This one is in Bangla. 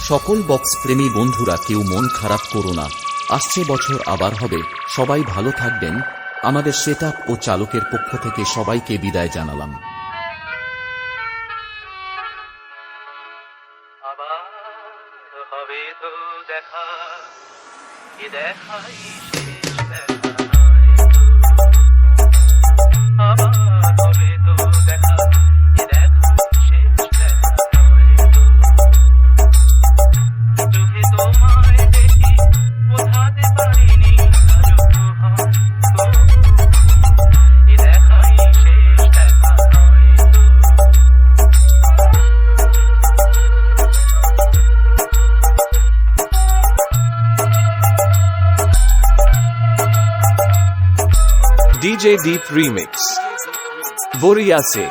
সকল বক্স প্রেমী বন্ধুরা কেউ মন খারাপ করো না, আসছে বছর আবার হবে। সবাই ভালো থাকবেন। আমাদের সেটআপ ও চালকের পক্ষ থেকে সবাইকে বিদায় জানালাম। আবার হবে তো দেখা, এ দেখাই শেষ দেখা নয় তো। আবার হবে তো দেখা, এ দেখাই শেষ দেখা নয় তো। চোখে তোমায় দেখি বোঝাতে পারিনি আজও হয়তো, এ দেখাই শেষ দেখা নয় তো। DJ Deep Remix Boria se